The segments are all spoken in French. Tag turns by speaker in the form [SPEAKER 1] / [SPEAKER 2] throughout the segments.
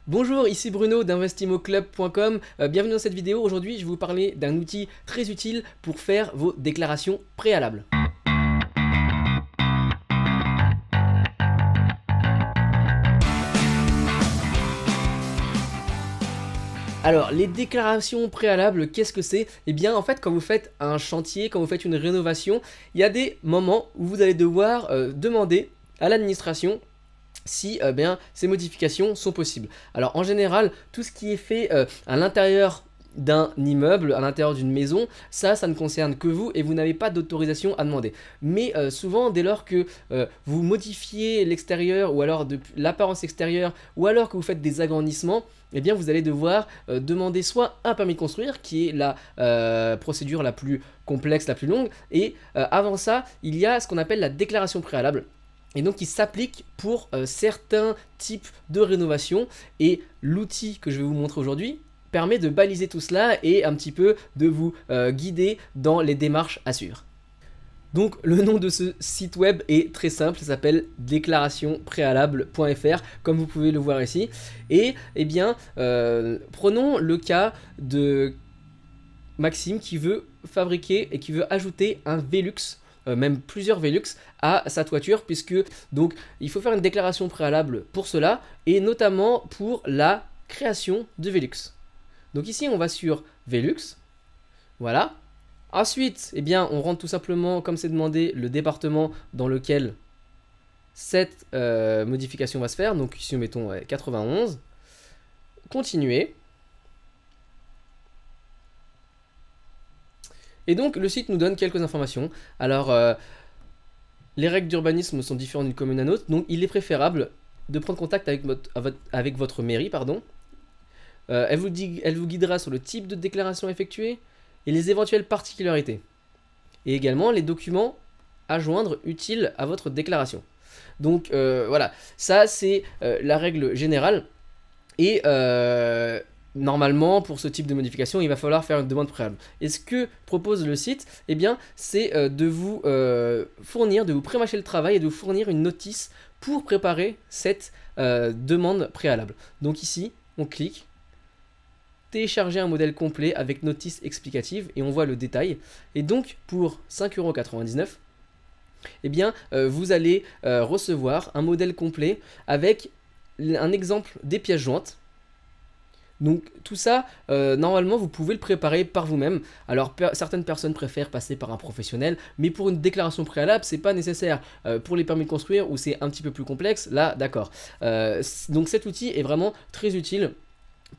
[SPEAKER 1] Bonjour, ici Bruno d'Investimoclub.com. Bienvenue dans cette vidéo. Aujourd'hui, je vais vous parler d'un outil très utile pour faire vos déclarations préalables. Alors, les déclarations préalables, qu'est-ce que c'est? Eh bien, en fait, quand vous faites un chantier, quand vous faites une rénovation, il y a des moments où vous allez devoir demander à l'administration si ces modifications sont possibles. Alors en général, tout ce qui est fait à l'intérieur d'un immeuble, à l'intérieur d'une maison, ça ne concerne que vous et vous n'avez pas d'autorisation à demander. Mais souvent, dès lors que vous modifiez l'extérieur ou alors l'apparence extérieure ou alors que vous faites des agrandissements, eh bien vous allez devoir demander soit un permis de construire, qui est la procédure la plus complexe, la plus longue, et avant ça, il y a ce qu'on appelle la déclaration préalable. Et donc il s'applique pour certains types de rénovation, et l'outil que je vais vous montrer aujourd'hui permet de baliser tout cela et un petit peu de vous guider dans les démarches à suivre. Donc le nom de ce site web est très simple, ça s'appelle déclarationpréalable.fr comme vous pouvez le voir ici. Et eh bien prenons le cas de Maxime qui veut fabriquer et qui veut ajouter un Velux, même plusieurs Velux à sa toiture, puisque donc il faut faire une déclaration préalable pour cela et notamment pour la création de Velux. Donc ici on va sur Velux, voilà. Ensuite, eh bien, on rentre tout simplement, comme c'est demandé, le département dans lequel cette modification va se faire. Donc ici, nous mettons 91. Continuer. Et donc, le site nous donne quelques informations. Alors, les règles d'urbanisme sont différentes d'une commune à une autre. Donc, il est préférable de prendre contact avec votre mairie. Elle vous guidera sur le type de déclaration effectuée et les éventuelles particularités. Et également les documents à joindre utiles à votre déclaration. Donc voilà, ça c'est la règle générale. Et normalement, pour ce type de modification, il va falloir faire une demande préalable. Et ce que propose le site, eh bien, c'est de vous fournir, de vous prémâcher le travail et de vous fournir une notice pour préparer cette demande préalable. Donc ici, on clique. Télécharger un modèle complet avec notice explicative et on voit le détail. Et donc pour 5,99 €, eh bien vous allez recevoir un modèle complet avec un exemple des pièces jointes. Donc tout ça, normalement vous pouvez le préparer par vous-même. Alors certaines personnes préfèrent passer par un professionnel, mais pour une déclaration préalable c'est pas nécessaire. Pour les permis de construire où c'est un petit peu plus complexe, là d'accord. Donc cet outil est vraiment très utile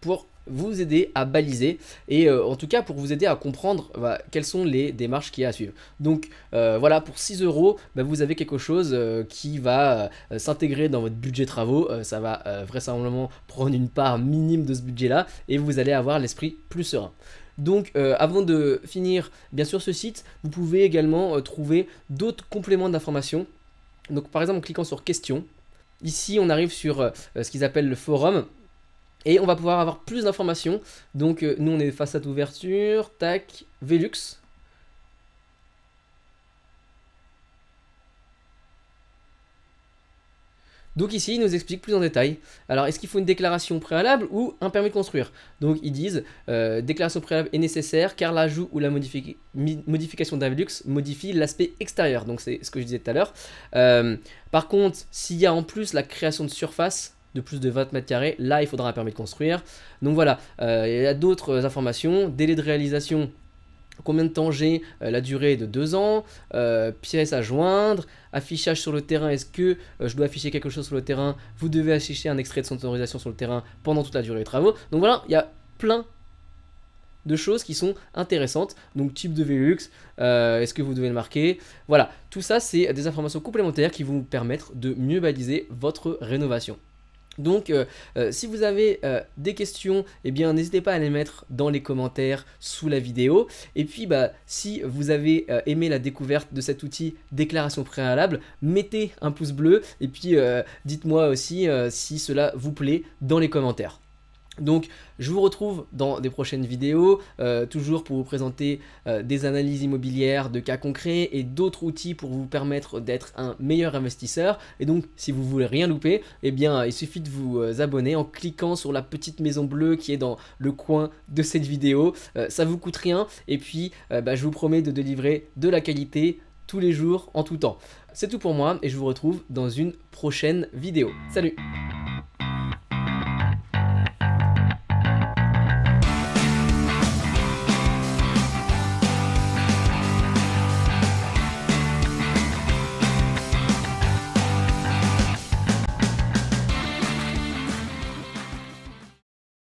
[SPEAKER 1] pour vous aider à baliser et en tout cas pour vous aider à comprendre quelles sont les démarches qu'il y a à suivre. Donc voilà, pour 6 €, vous avez quelque chose qui va s'intégrer dans votre budget travaux. Ça va vraisemblablement prendre une part minime de ce budget là et vous allez avoir l'esprit plus serein. Donc avant de finir bien sûr ce site, vous pouvez également trouver d'autres compléments d'informations. Donc par exemple en cliquant sur questions, ici on arrive sur ce qu'ils appellent le forum. Et on va pouvoir avoir plus d'informations. Donc nous on est façade ouverture, tac, Velux. Donc ici ils nous expliquent plus en détail. Alors est-ce qu'il faut une déclaration préalable ou un permis de construire? Donc ils disent déclaration préalable est nécessaire car l'ajout ou la modification d'un Velux modifie l'aspect extérieur. Donc c'est ce que je disais tout à l'heure. Par contre s'il y a en plus la création de surface de plus de 20 mètres carrés, là il faudra un permis de construire. Donc voilà, il y a d'autres informations. Délai de réalisation, combien de temps j'ai, la durée est de 2 ans, pièces à joindre, affichage sur le terrain, est-ce que je dois afficher quelque chose sur le terrain? Vous devez afficher un extrait de son autorisation sur le terrain pendant toute la durée des travaux. Donc voilà, il y a plein de choses qui sont intéressantes. Donc type de Velux, est-ce que vous devez le marquer? Voilà, tout ça c'est des informations complémentaires qui vont vous permettre de mieux baliser votre rénovation. Donc si vous avez des questions, eh bien n'hésitez pas à les mettre dans les commentaires sous la vidéo. Et puis si vous avez aimé la découverte de cet outil déclaration préalable, mettez un pouce bleu et puis dites-moi aussi si cela vous plaît dans les commentaires. Donc je vous retrouve dans des prochaines vidéos, toujours pour vous présenter des analyses immobilières de cas concrets et d'autres outils pour vous permettre d'être un meilleur investisseur. Et donc si vous voulez rien louper, eh bien il suffit de vous abonner en cliquant sur la petite maison bleue qui est dans le coin de cette vidéo. Ça vous coûte rien et puis je vous promets de délivrer de la qualité tous les jours en tout temps. C'est tout pour moi et je vous retrouve dans une prochaine vidéo. Salut!